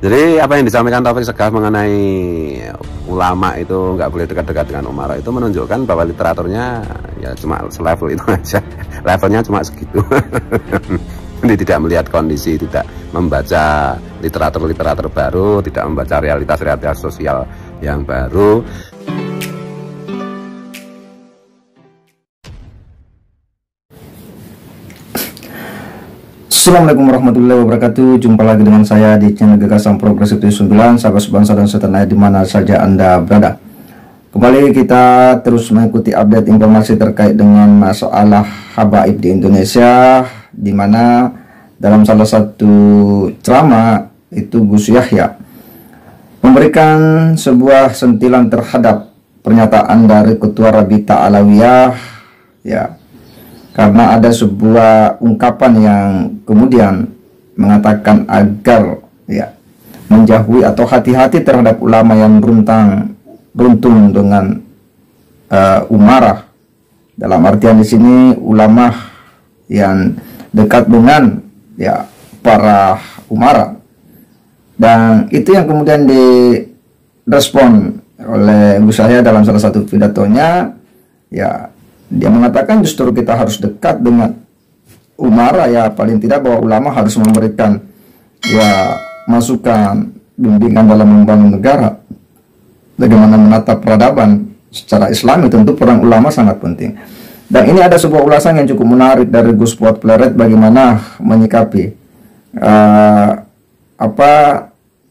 Jadi apa yang disampaikan Taufik Segaf mengenai ulama itu nggak boleh dekat-dekat dengan Umaro itu menunjukkan bahwa literaturnya ya cuma selevel itu aja, levelnya cuma segitu. Jadi tidak melihat kondisi, tidak membaca literatur baru, tidak membaca realitas sosial yang baru. Assalamualaikum warahmatullahi wabarakatuh. Jumpa lagi dengan saya di channel Gagasan Progresif 9, sahabat sebangsa dan setanah di mana saja Anda berada. Kembali kita terus mengikuti update informasi terkait dengan masalah habaib di Indonesia, di mana dalam salah satu ceramah itu Gus Yahya memberikan sebuah sentilan terhadap pernyataan dari Ketua Rabita Alawiyah, ya. Karena ada sebuah ungkapan yang kemudian mengatakan agar ya menjauhi atau hati-hati terhadap ulama yang runtung dengan umarah. Dalam artian di sini ulama yang dekat dengan ya para umarah. Dan itu yang kemudian direspon oleh Gus Yahya dalam salah satu pidatonya, ya. Dia mengatakan justru kita harus dekat dengan umarah, ya paling tidak bahwa ulama harus memberikan ya masukan, bimbingan dalam membangun negara, bagaimana menata peradaban secara Islami. Tentu peran ulama sangat penting. Dan ini ada sebuah ulasan yang cukup menarik dari Gus Pleret bagaimana menyikapi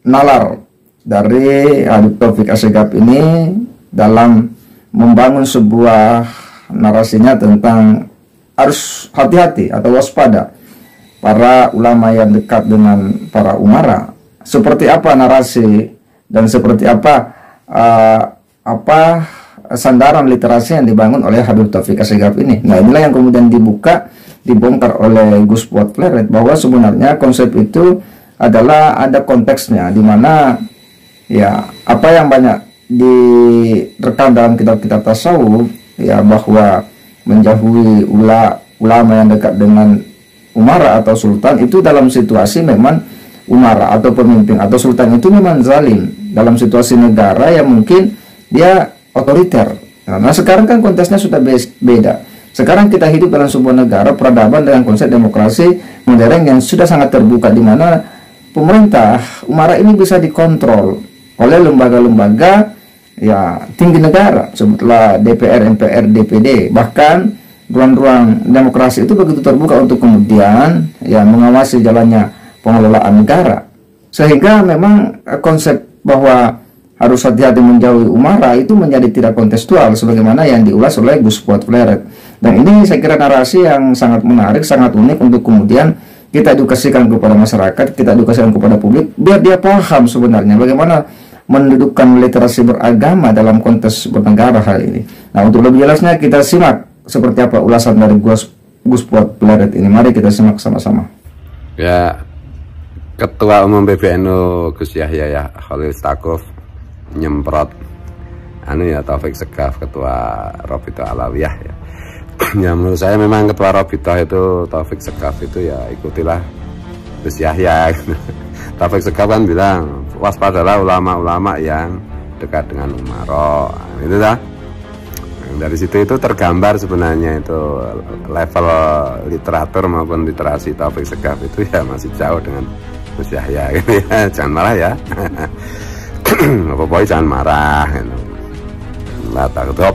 nalar dari Habib Taufik Assegaf ini dalam membangun sebuah narasinya tentang harus hati-hati atau waspada para ulama yang dekat dengan para umara. Seperti apa narasi dan seperti apa sandaran literasi yang dibangun oleh Habib Taufik Assegaf ini. Nah, inilah yang kemudian dibongkar oleh Gus Pleret bahwa sebenarnya konsep itu adalah ada konteksnya, di mana ya apa yang banyak direkam dalam kitab-kitab tasawuf, ya bahwa menjauhi ulama yang dekat dengan umara atau sultan itu dalam situasi memang umara atau pemimpin atau sultan itu memang zalim dalam situasi negara yang mungkin dia otoriter. Nah, sekarang kan konteksnya sudah beda. Sekarang kita hidup dalam sebuah negara peradaban dengan konsep demokrasi modern yang sudah sangat terbuka, di mana pemerintah umara ini bisa dikontrol oleh lembaga-lembaga ya tinggi negara, sebutlah DPR, MPR, DPD. Bahkan ruang-ruang demokrasi itu begitu terbuka untuk kemudian ya mengawasi jalannya pengelolaan negara. Sehingga memang konsep bahwa harus hati-hati menjauhi umara itu menjadi tidak kontekstual sebagaimana yang diulas oleh Gus Pleret. Dan ini saya kira narasi yang sangat menarik, sangat unik untuk kemudian kita edukasikan kepada masyarakat, kita edukasikan kepada publik biar dia paham sebenarnya bagaimana mendudukkan literasi beragama dalam konteks bernegara hal ini. Nah, untuk lebih jelasnya kita simak seperti apa ulasan dari Gus Pleret ini. Mari kita simak sama-sama. Ya, Ketua Umum PBNU Gus Yahya ya Khalil Stakuf nyemprot Taufik Segaf, Ketua Rabita Alawiyah ya. Ya menurut saya memang Ketua Rabita itu Taufik Segaf itu ya ikutilah Gus Yahya. Taufik Segaf kan bilang waspadalah ulama-ulama yang dekat dengan umaro. Itu dah. Dari situ itu tergambar sebenarnya itu level literatur maupun literasi Taufik Segaf itu ya masih jauh dengan Gus Yahya gitu ya. Jangan marah ya. Bapak jangan marah gitu. Lah takut.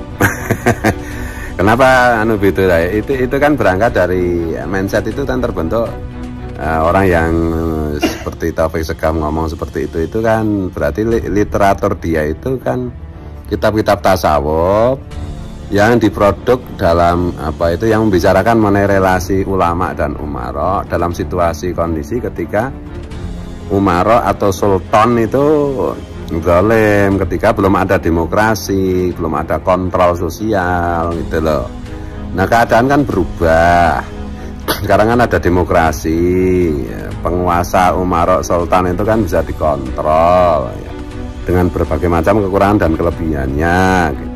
Kenapa begitu ya? Itu kan berangkat dari mindset itu kan terbentuk orang yang seperti Taufik Segaf ngomong seperti itu kan berarti literatur dia itu kan kitab-kitab tasawuf yang diproduk dalam yang membicarakan mengenai relasi ulama dan umaro dalam situasi kondisi ketika umaro atau sultan itu zalim, ketika belum ada demokrasi, belum ada kontrol sosial gitu loh. Nah, keadaan kan berubah. Sekarang kan ada demokrasi, penguasa umaro sultan itu kan bisa dikontrol ya, dengan berbagai macam kekurangan dan kelebihannya gitu.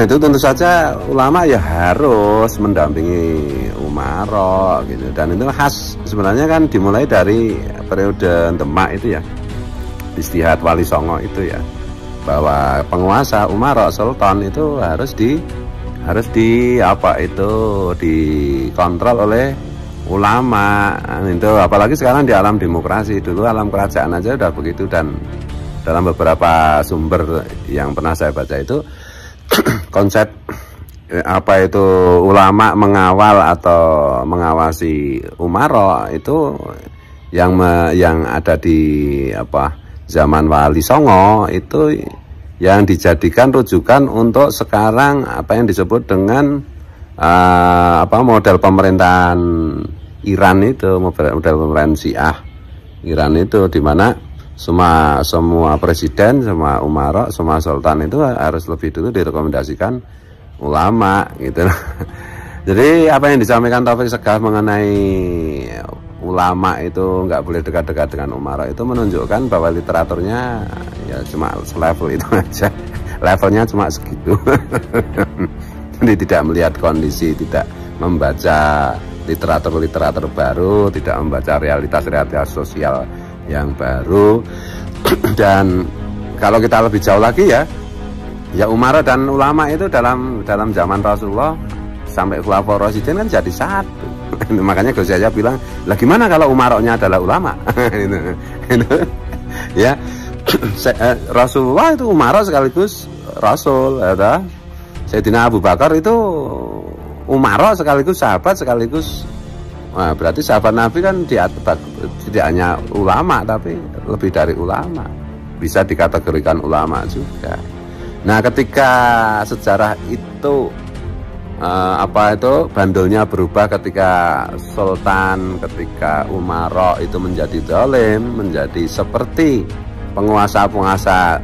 Itu tentu saja ulama ya harus mendampingi umaro gitu, dan itu khas sebenarnya kan dimulai dari periode Demak itu ya, Istihad Wali Songo itu ya, bahwa penguasa umarok sultan itu harus di apa itu dikontrol oleh ulama itu, apalagi sekarang di alam demokrasi. Dulu alam kerajaan aja udah begitu, dan dalam beberapa sumber yang pernah saya baca itu konsep apa itu ulama mengawal atau mengawasi umarok itu yang ada di apa zaman Wali Songo itu yang dijadikan rujukan untuk sekarang apa yang disebut dengan apa model pemerintahan Iran itu, model pemerintahan Syiah Iran itu, dimana semua presiden, semua umarok, semua sultan itu harus lebih dulu direkomendasikan ulama gitu. Jadi apa yang disampaikan Taufik Segaf mengenai ulama itu nggak boleh dekat-dekat dengan umarok itu menunjukkan bahwa literaturnya ya cuma selevel itu aja, levelnya cuma segitu. Jadi tidak melihat kondisi, tidak membaca literatur baru, tidak membaca realitas sosial yang baru. Dan kalau kita lebih jauh lagi ya umarok dan ulama itu dalam zaman Rasulullah sampai Khulafaur Rasyidin kan jadi satu. Makanya Gus Yahya bilang, lah gimana kalau umaroknya adalah ulama? Ya, Rasulullah itu umarok sekaligus Rasul, ya. Sayyidina Abu Bakar itu umarok sekaligus sahabat sekaligus. Nah, berarti sahabat Nabi kan tidak hanya ulama tapi lebih dari ulama, bisa dikategorikan ulama juga. Nah, ketika sejarah itu apa itu bandulnya berubah ketika sultan, ketika umarok itu menjadi zalim, menjadi seperti penguasa-penguasa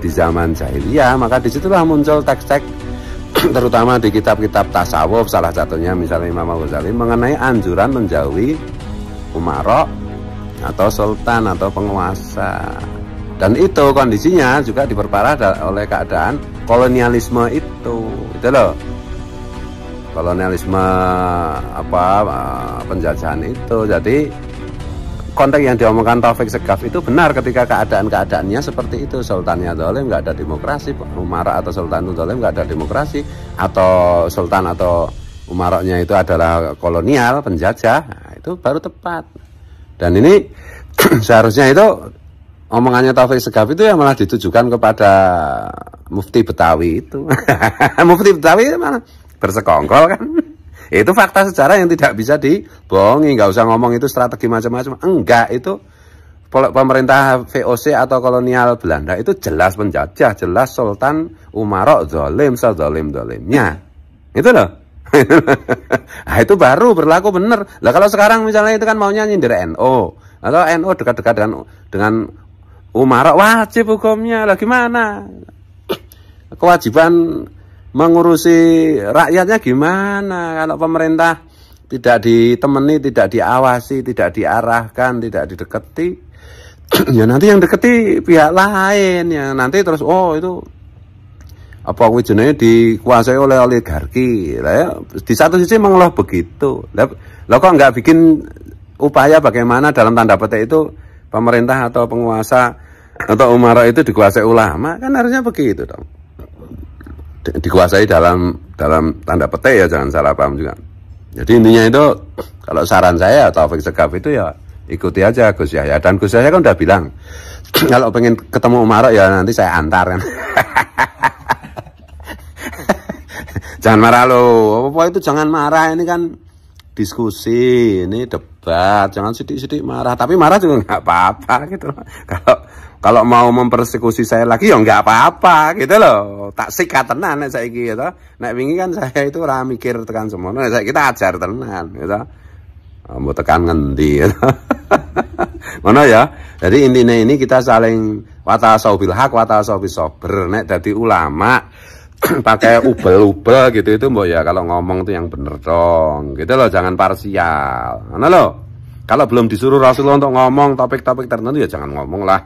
di zaman jahiliyah, maka disitulah muncul teks-teks terutama di kitab-kitab tasawuf, salah satunya misalnya Imam Ghazali mengenai anjuran menjauhi umarok atau sultan atau penguasa. Dan itu kondisinya juga diperparah oleh keadaan kolonialisme itu loh. Kolonialisme apa penjajahan itu. Jadi konteks yang diomongkan Taufik Segaf itu benar ketika keadaannya seperti itu. Sultannya zalim, nggak ada demokrasi. Umarok atau sultan itu zalim, nggak ada demokrasi. Atau sultan atau umaroknya itu adalah kolonial, penjajah. Nah, itu baru tepat. Dan ini seharusnya itu omongannya Taufik Segaf itu yang malah ditujukan kepada Mufti Betawi itu. Mufti Betawi mana bersekongkol kan. Itu fakta sejarah yang tidak bisa dibohongi. Nggak usah ngomong itu strategi macam-macam. Enggak, itu pemerintah VOC atau kolonial Belanda itu jelas penjajah, jelas sultan umarok zalim sezalim-zalimnya. Itu loh. Nah, itu baru berlaku benar. Lah kalau sekarang misalnya itu kan maunya nyindir NU, atau NU dekat-dekat dengan umarok, wajib hukumnya. Lah gimana? Kewajiban mengurusi rakyatnya gimana kalau pemerintah tidak ditemani, tidak diawasi, tidak diarahkan, tidak didekati? Ya nanti yang deketi pihak lain, ya nanti terus itu apa wijinanya dikuasai oleh oligarki. Lah ya, di satu sisi mengelola begitu. Lah kok nggak bikin upaya bagaimana dalam tanda petik itu pemerintah atau penguasa atau umarok itu dikuasai ulama? Kan harusnya begitu dong. Dikuasai dalam tanda petik ya, jangan salah paham juga. Jadi intinya itu kalau saran saya Taufik Segaf itu ya ikuti aja Gus Yahya. Dan Gus Yahya kan udah bilang kalau pengen ketemu umarok ya nanti saya antar kan. Jangan marah loh, apa itu jangan marah, ini kan diskusi, ini debat, jangan sidik-sidik marah. Tapi marah juga nggak apa-apa gitu loh. Kalau mau mempersekusi saya lagi ya nggak apa-apa gitu loh. Tak sikat tenan nek saiki gitu. Nek wingi kan saya itu ora mikir tekan semono, nek kita ajar tenan gitu. Mau tekan ngendi gitu. Ngono ya. Jadi intinya ini kita saling wata'asau bil haq, wata'asau bis sabr. Nek dadi ulama pakai ubel-ubel gitu itu mbok ya kalau ngomong tuh yang bener dong. Gitu loh, jangan parsial. Ngono loh. Kalau belum disuruh Rasulullah untuk ngomong topik-topik tertentu ya jangan ngomong lah.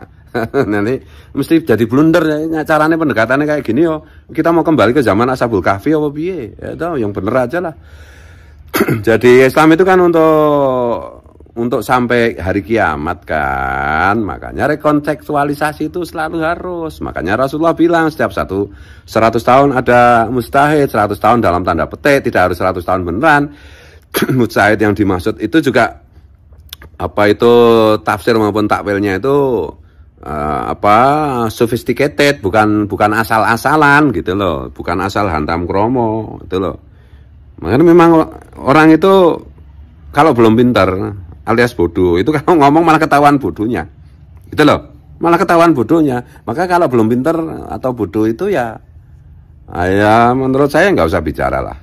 Nanti mesti jadi blunder ya, caranya pendekatannya kayak gini yo. Kita mau kembali ke zaman Ashabul Kahfi apa piye? Ya tahu yang bener aja lah. Jadi Islam itu kan untuk untuk sampai hari kiamat kan. Makanya rekontekstualisasi itu selalu harus. Makanya Rasulullah bilang setiap 100 tahun ada mustahid, 100 tahun dalam tanda petik, tidak harus 100 tahun beneran. Mustahid yang dimaksud itu juga apa itu tafsir maupun takwilnya itu sophisticated, bukan asal-asalan gitu loh, bukan asal hantam kromo gitu loh. Makanya memang orang itu kalau belum pintar alias bodoh itu kalau ngomong malah ketahuan bodohnya gitu loh, malah ketahuan bodohnya. Maka kalau belum pintar atau bodoh itu ya menurut saya nggak usah bicara lah.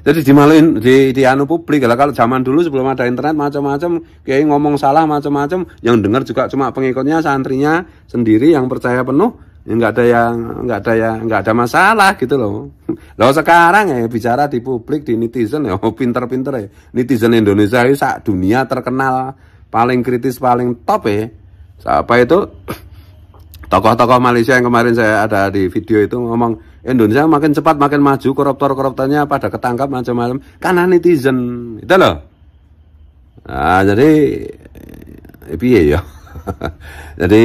Jadi dimaluin di anu publik lah. Kalau zaman dulu sebelum ada internet macam-macam kayak ngomong salah macam-macam, yang dengar juga cuma pengikutnya, santrinya sendiri yang percaya penuh, ya nggak ada masalah gitu loh. Loh sekarang ya bicara di publik, di netizen ya pinter-pinter ya. Netizen Indonesia ini sak dunia terkenal paling kritis, paling top ya. Siapa itu? Tokoh-tokoh Malaysia yang kemarin saya ada di video itu ngomong Indonesia makin cepat makin maju, koruptor-koruptornya pada ketangkap macam-macam karena netizen itu loh. Nah, jadi piye ya. Jadi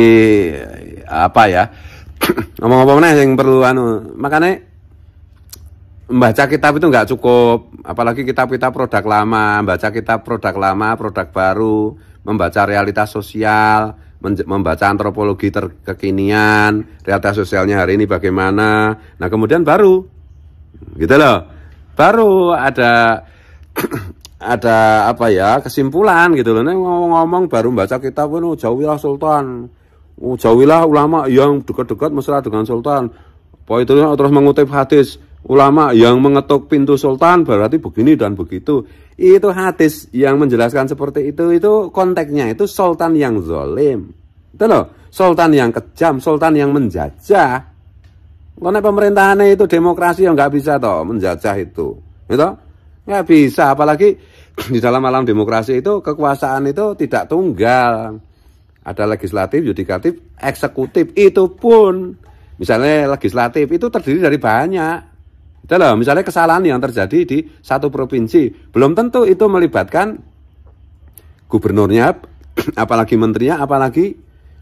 apa ya? Ngomong-ngomong yang perlu makanya membaca kitab itu nggak cukup, apalagi kitab-kitab produk lama, baca kitab produk lama, produk baru, membaca realitas sosial, membaca antropologi kekinian, realitas sosialnya hari ini bagaimana. Nah kemudian baru gitu loh, baru ada apa ya kesimpulan gitu loh. Nih ngomong-ngomong baru baca kitab itu jauhilah sultan, jauhilah ulama yang dekat-dekat mesra dengan sultan. Itu terus mengutip hadis ulama yang mengetuk pintu sultan berarti begini dan begitu. Itu hadis yang menjelaskan seperti itu konteksnya itu sultan yang zalim. Itu loh, sultan yang kejam, sultan yang menjajah. Karena pemerintahannya itu demokrasi yang nggak bisa toh menjajah itu. Gitu? Nggak bisa, apalagi di dalam alam demokrasi itu kekuasaan itu tidak tunggal. Ada legislatif, yudikatif, eksekutif, itu pun misalnya legislatif itu terdiri dari banyak. Itu loh, misalnya kesalahan yang terjadi di satu provinsi, belum tentu itu melibatkan gubernurnya, apalagi menterinya, apalagi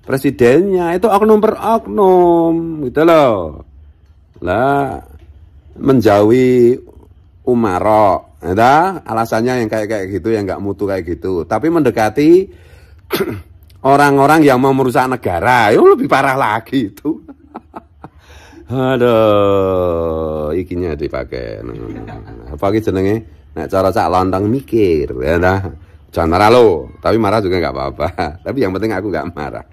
presidennya. Itu oknum per oknum, gitu loh. Lah, menjauhi umaro, ya, alasannya yang kayak gitu, yang nggak mutu kayak gitu. Tapi mendekati orang-orang yang mau merusak negara, itu lebih parah lagi itu. Aduh, ikinya dipakai. Apa gitu jenenge? Nek cara cak lontong mikir, ya dah. Jangan marah lo, tapi marah juga nggak apa-apa. Tapi yang penting aku nggak marah.